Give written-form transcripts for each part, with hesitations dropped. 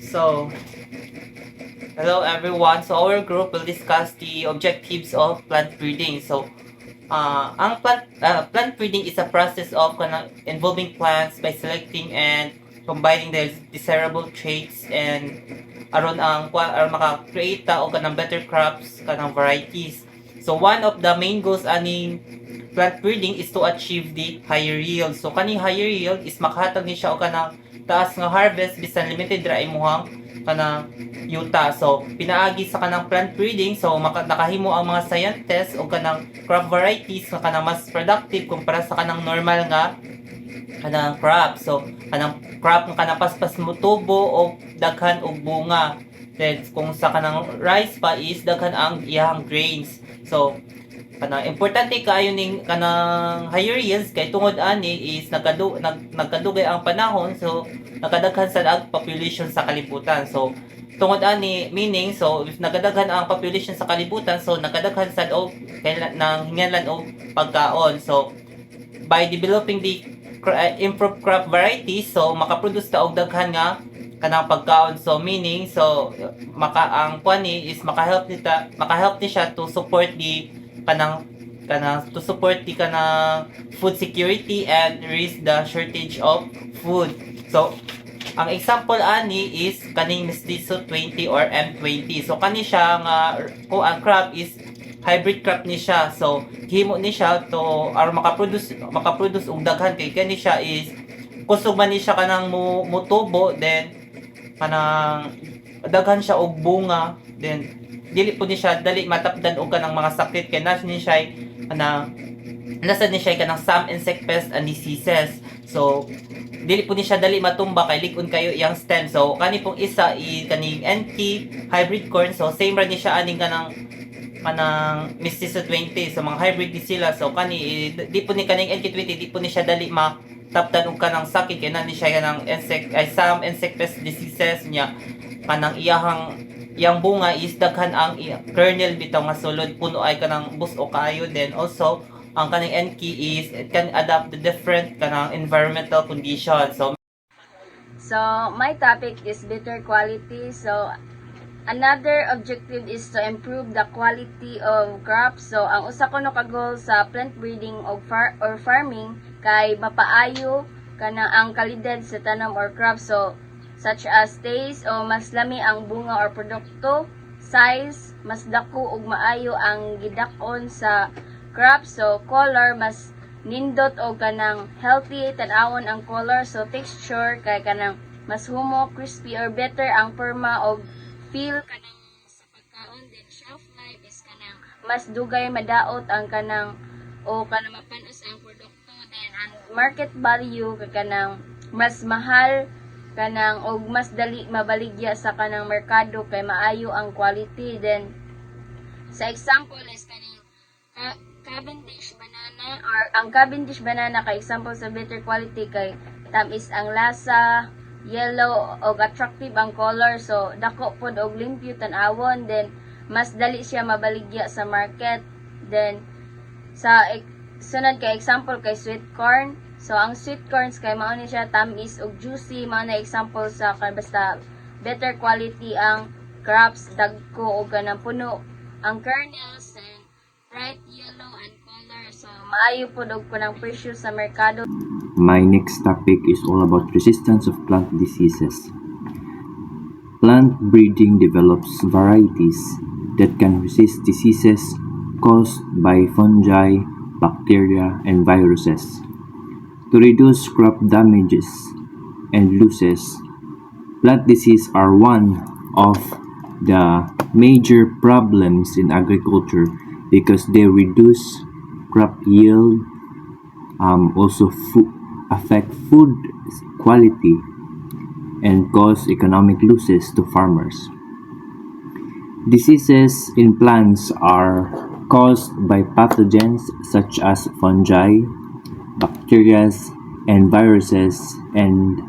So, hello everyone. So, our group will discuss the objectives of plant breeding. So, ang plant breeding is a process of involving plants by selecting and combining their desirable traits and aron maka-create ta og kanang better crops kanang varieties. So, one of the main goals aning plant breeding is to achieve the higher yield. So, kaning higher yield is makahatag ni siya og kanang taas nga harvest bisan limited ra imuhang kanang yuta. So, pinaagi sa kanang plant breeding, so nakahimo ang mga scientists o kanang crop varieties nga kanang mas productive kumpara sa kanang normal nga kanang crop. So, kanang crop nga kanang paspas mutubo o daghan og bunga. Then, kung sa kanang rice pa is daghan ang iyang grains. So, kanang importante kaayo ning kanang higher yields kay tungod ani is nagkadugay ang panahon, so nakadaghan sa population sa kalibutan. So tungod ani meaning, so if nagadaghan ang population sa kalibutan, so nakadaghan sad og nang hinganlan og pagkaon. So by developing the improved crop varieties, so makaproduce ta og daghan nga kanang pagkaon. So meaning, so ang kuani is makahelp ni siya to support the kanang to support the kanang food security and reduce the shortage of food. So ang example ani is kaning Mestizo 20 or M20. So kani siya nga kung ang crop is hybrid crop ni siya. So himo ni siya to aron makaproduce og daghan kay kani siya is kusog man ni siya kanang mutubo, then kanang daghan siya og bunga, then dili po ni siya dali matapdan og kanang mga sakit kay nasa ni siya kanang some insect pests and diseases. So dili po ni siya dali matumba kay likon kayo iyang stem. So kani pong isa kaning NK hybrid corn, so same ra ni siya aning kanang Mestizo 20. So mga hybrid di sila. So kani di po ni kaning NK20 di po ni siya dali matapdan og kanang sakit kay nani siya kanang some insect pest diseases niya. Kanang iyang bunga is daghan ang kernel bitaw nga sulod puno ay kanang bus o kayo. Then also ang kaning NK is it can adapt to different kanang environmental conditions. So my topic is better quality. So another objective is to improve the quality of crops. So ang usa ko no ka goal sa plant breeding or farming kay mapaayo kanang ang kalidad sa tanom or crop. So such as taste o mas lami ang bunga or produkto, size, mas dako ug maayo ang gidakon sa crop. So color, mas nindot o kanang healthy tan-awon ang color. So texture kay kanang mas humo, crispy or better ang perma og feel kanang sa pagkaon. Then shelf life is kanang mas dugay madaot ang kanang o kanang mapanos ang produkto. Then ang market value kay kanang mas mahal kanang og mas dali mabaligya sa kanang merkado kay maayo ang quality. Then sa example is kaning Cavendish banana, or ang Cavendish banana kay example sa better quality kay tamis ang lasa, yellow og attractive ang color. So dako pod og limpyo tan-awon, then mas dali siya mabaligya sa market. Then sa sunod kay example kay sweet corn. So ang sweet corns kay mao ni siya tamis ug juicy, mao na example sa basta better quality ang crops, dagko og kanang puno ang kernels and bright yellow and color. So maayo pod og kanang presyo sa merkado. My next topic is all about resistance of plant diseases. Plant breeding develops varieties that can resist diseases caused by fungi, bacteria, and viruses. To reduce crop damages and losses, plant disease are one of the major problems in agriculture because they reduce crop yield, also affect food quality, and cause economic losses to farmers. Diseases in plants are caused by pathogens such as fungi, bacteria, and viruses, and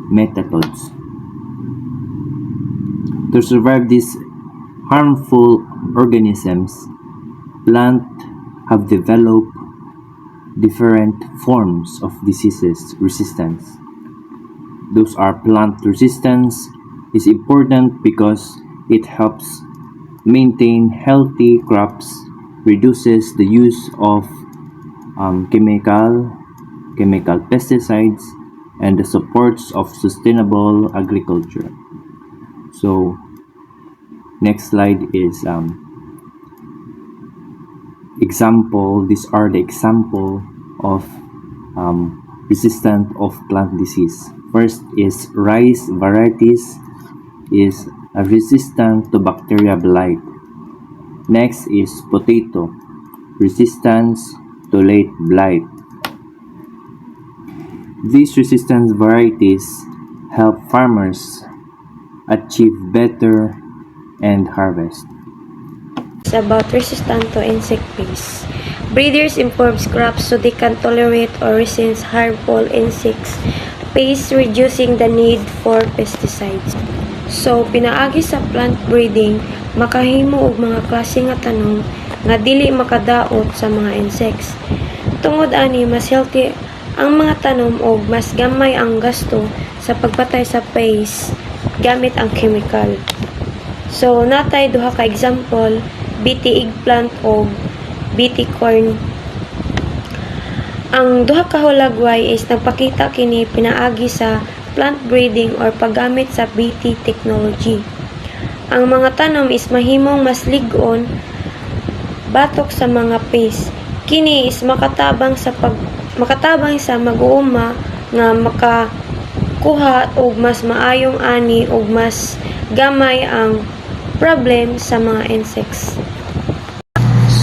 nematodes. To survive these harmful organisms, plants have developed different forms of diseases resistance. Those are plant resistance, is important because it helps maintain healthy crops, reduces the use of chemical pesticides, and the supports of sustainable agriculture. So next slide is example. These are the example of resistant of plant disease. First is rice varieties is resistant to bacteria blight. Next is potato, resistance to late blight. These resistant varieties help farmers achieve better end harvest. It's about resistant to insect pests. Breeders improve crops so they can tolerate or resist harmful insects, pests reducing the need for pesticides. So, pinaagi sa plant breeding, makahimo og mga klase nga tanom nga dili makadaot sa mga insects. Tungod ani, mas healthy ang mga tanom og mas gamay ang gasto sa pagpatay sa pests gamit ang chemical. So, natay duha ka example, BT eggplant o BT corn. Ang duha ka hulagway is nagpakita kini pinaagi sa plant breeding or paggamit sa BT technology. Ang mga tanom is mahimong mas ligon batok sa mga pests. Kini is makatabang sa mag-uuma nga makakuha og mas maayong ani og mas gamay ang problem sa mga insects.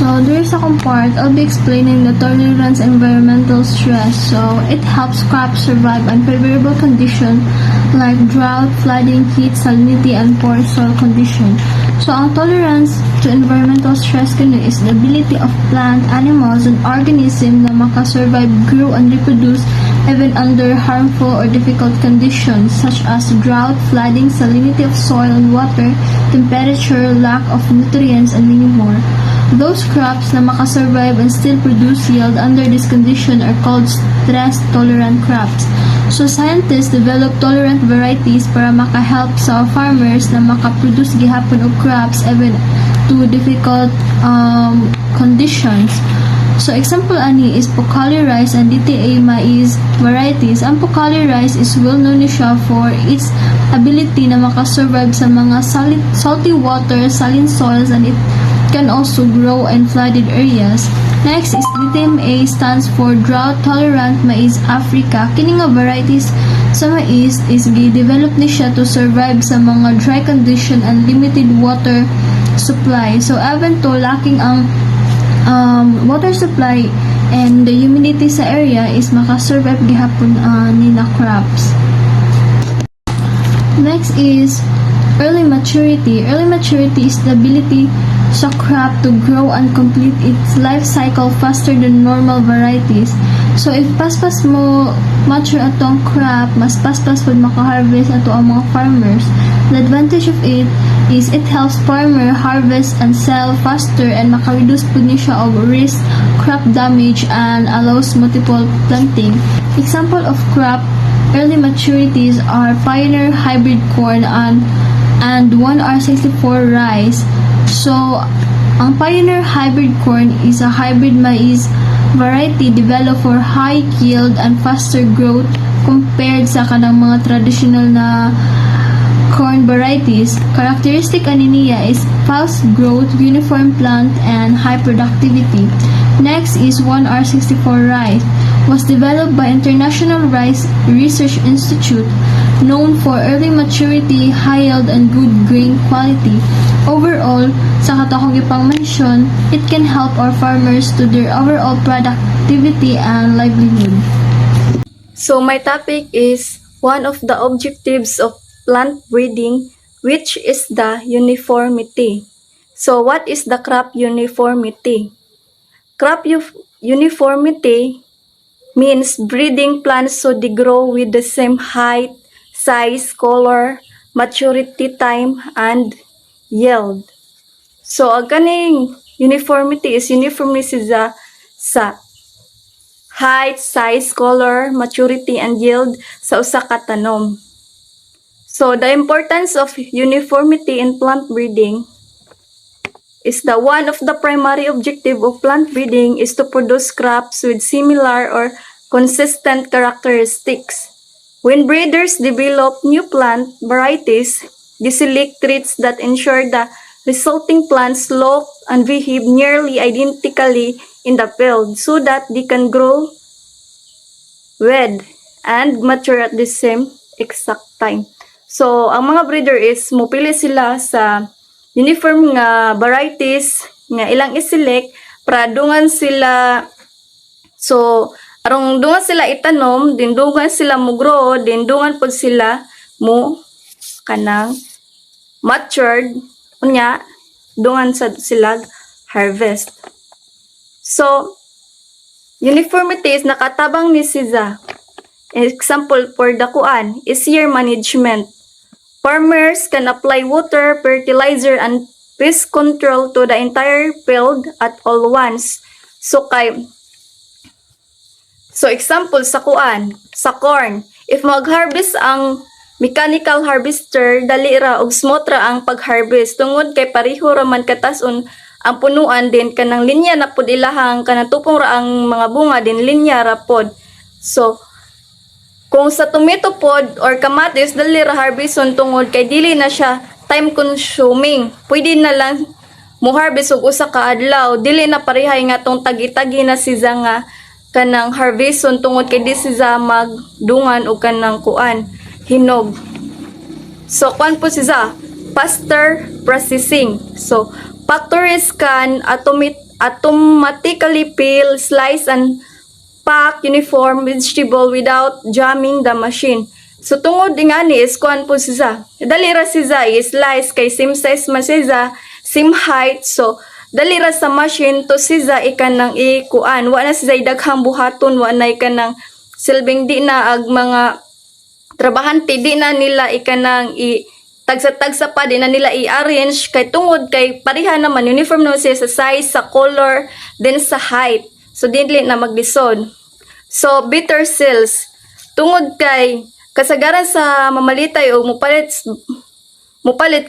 So there is a second part. I'll be explaining the tolerance environmental stress. So it helps crops survive unfavorable conditions like drought, flooding, heat, salinity, and poor soil condition. So ang tolerance to environmental stress kini is the ability of plant, animals, and organisms na makasurvive, grow, and reproduce even under harmful or difficult conditions such as drought, flooding, salinity of soil and water, temperature, lack of nutrients, and many more. Those crops na makasurvive and still produce yield under this condition are called stress-tolerant crops. So scientists develop tolerant varieties para makahelp sa farmers na makaproduce gihapon og crops even to difficult conditions. So example ani is Pocali rice and DTA maize varieties. Ang Pocali rice is well known siya for its ability na makasurvive sa mga salty water, saline soils, and it can also grow in flooded areas. Next is DTMA stands for Drought Tolerant Maize Africa. Kini nga varieties sa maize is gi-develop ni siya to survive sa mga dry condition and limited water supply. So even to lacking ang water supply and the humidity sa area is makasurvive gihapon nila crops. Next is early maturity. Early maturity is the ability sa crop to grow and complete its life cycle faster than normal varieties. So if paspas mo mature atong crop, mas paspas pud maka-harvest ato ang mga farmers. The advantage of it is it helps farmer harvest and sell faster and maka-reduce pud ni siya og risk crop damage and allows multiple planting. Example of crop early maturities are Pioneer hybrid corn and 1R64 rice. So, ang Pioneer hybrid corn is a hybrid maize variety developed for high yield and faster growth compared sa kanang mga traditional na corn varieties. Characteristic ani niya is fast growth, uniform plant, and high productivity. Next is 1R64 rice. Was developed by International Rice Research Institute, known for early maturity, high yield, and good grain quality. Overall, sa katong ipang mention, it can help our farmers to their overall productivity and livelihood. So my topic is one of the objectives of plant breeding, which is the uniformity. So what is the crop uniformity? Crop uniformity means breeding plants so they grow with the same height, size, color, maturity time, and yield. So ang kaning uniformity is uniformity sa height, size, color, maturity, and yield sa usa ka tanom. So the importance of uniformity in plant breeding is the one of the primary objective of plant breeding is to produce crops with similar or consistent characteristics. When breeders develop new plant varieties, they select traits that ensure the resulting plants look and behave nearly identically in the field so that they can grow with and mature at the same exact time. So, ang mga breeder is mupili sila sa uniform nga varieties nga ilang iselect para dungan sila arong dungan sila itanom, din dungan sila mo grow, din dungan pod sila mo kanang matured unya dungan sila harvest. So, uniformity is nakatabang ni Siza. Example for dakuan is year management. Farmers can apply water, fertilizer, and pest control to the entire field at all once. So example sa corn, if mag-harvest ang mechanical harvester, dali ra og smooth ra ang pag-harvest tungod kay pareho ra man katason ang punuan din kanang linya na pod ilahang kanang tupong ra ang mga bunga din linya ra pod. So kung sa tomato pod or kamatis, dali ra harveston tungod kay dili na siya time consuming. Pwede na lang mo harvest og usa ka adlaw. Dili na parehay nga tong tagi-tagi na siya nga kanang harveston tungod kay di siya magdungan og kanang hinog. So kuan po siya faster processing. So factories can automatically peel, slice, and pack uniform vegetable without jamming the machine. So tungod ingani is kuan po siya. Dali ra siya i-slice kay same size man siya, same height. So dali ra sa machine to siya ikanang ikuan. Wa na siya daghang buhaton, wa na ikanang silbing di na ag mga trabahante di na nila ikanang tagsa-tagsa pa di na nila i-arrange kay tungod kay pareha naman uniform naman siya sa size, sa color, then sa height. So, dili na maglisod. So, bitter cells. Tungod kay kasagaran sa mamalitay o mupalit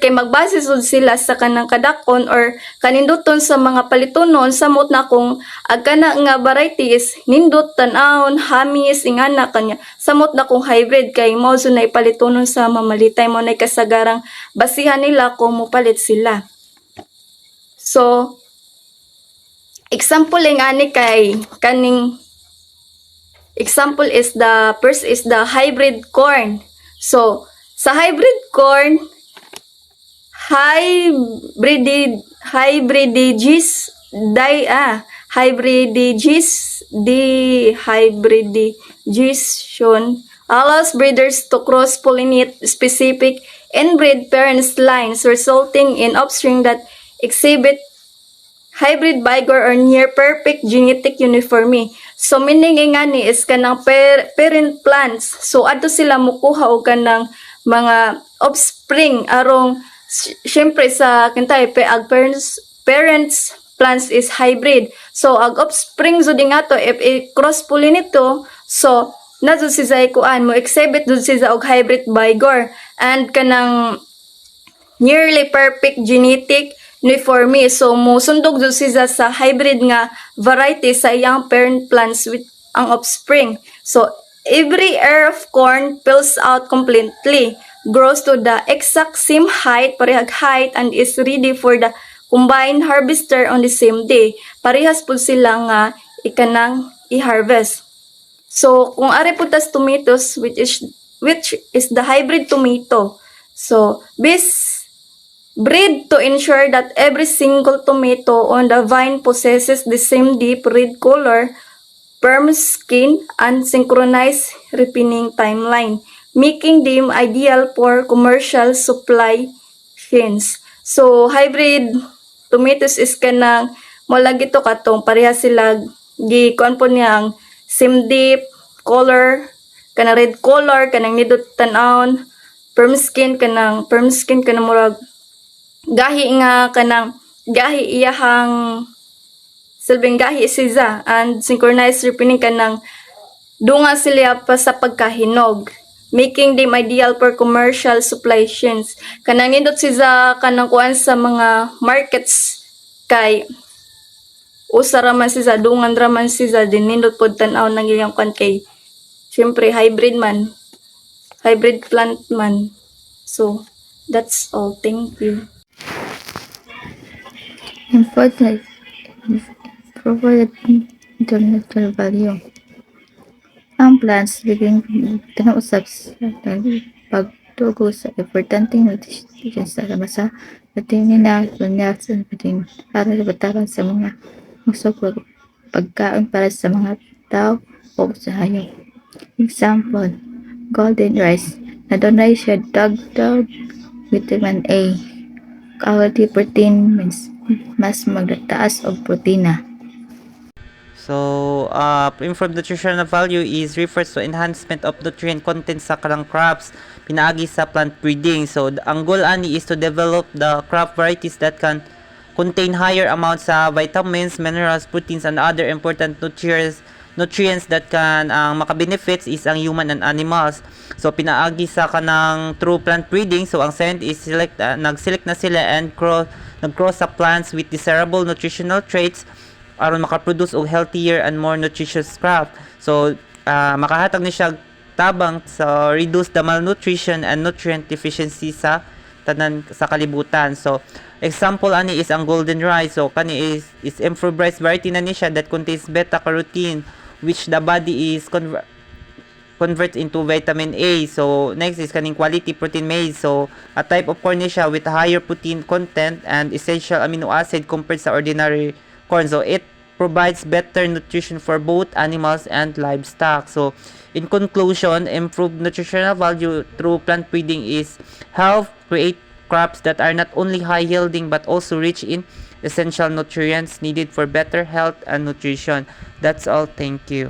kay magbase sila sa kanang kadakon or kaninduton sa mga palitonon samot na kung agkana nga variety is nindot tan-awon, hamis, ingana kanya. Samot na kung hybrid kay mao na palitonon sa mamalitay mo na kasagarang basihan nila kung mupalit sila. So, example ingani kay kaning example is the first is the hybrid corn. So sa hybrid corn hybridization allows breeders to cross-pollinate specific inbred parents lines resulting in offspring that exhibit hybrid vigor or near perfect genetic uniformity. So meaning ingani is kanang parent plants. So adto sila mukuha og kanang mga offspring arong syempre sa kintay ag parents plants is hybrid. So ag offspring jud nga to if cross pollinate to, so na jud siya kuan mo exhibit jud siya og hybrid vigor and kanang nearly perfect genetic uniformity. So mo sundog jud siya sa hybrid nga variety sa iyang parent plants with ang offspring. So every ear of corn fills out completely, grows to the exact same height, parehag height, and is ready for the combined harvester on the same day. Parehas po sila nga ikanang i-harvest. So kung ari po tas tomatoes which is the hybrid tomato. So this breed to ensure that every single tomato on the vine possesses the same deep red color, firm skin, and synchronized ripening timeline, making them ideal for commercial supply chains. So, hybrid tomatoes is kanang malagi to katong pareha sila gikuan po niyang same deep color, kanang red color, kanang nidot tan-awon, firm skin kanang murag gahi nga kanang gahi iyahang silbing gahi siya and synchronized ripening kanang dunga sila pa sa pagkahinog. making them ideal for commercial supply chains. Kanang nindot siya kanang kuan sa mga markets kay usa ra man siya dungan ra man siya din nindot pod tan-aw nang iyang kuan kay syempre hybrid plant man. So that's all. Thank you. Important provide intellectual value. Ang plants living tinausap sa pagtugo sa importanteng nutrition sa masa patingin na lunya sa pating para labataran sa mga usok pagkaon para sa mga tao o sa hayop. Example, golden rice na dunay siya dagdag vitamin A, quality protein means mas magtaas og protina. So, improved nutritional value is refers to enhancement of nutrient content sa karang crops pinaagi sa plant breeding. So, ang goal ani is to develop the crop varieties that can contain higher amounts sa vitamins, minerals, proteins, and other important nutrients that can ang maka-benefits is ang human and animals. So, pinaagi sa kanang through plant breeding. So, ang scientist nag-select na sila and nag-cross sa plants with desirable nutritional traits aron makaproduce og healthier and more nutritious crop. So, makahatag ni siya tabang sa reduce the malnutrition and nutrient deficiency sa tanan sa kalibutan. So, example ani is ang golden rice. So, kani is improved rice variety na ni siya that contains beta carotene which the body is converts into vitamin A. So, next is kaning quality protein maize. So, a type of corn ni siya with higher protein content and essential amino acid compared sa ordinary corn. So, it provides better nutrition for both animals and livestock. So, in conclusion, improved nutritional value through plant breeding is help create crops that are not only high yielding but also rich in essential nutrients needed for better health and nutrition. That's all. Thank you.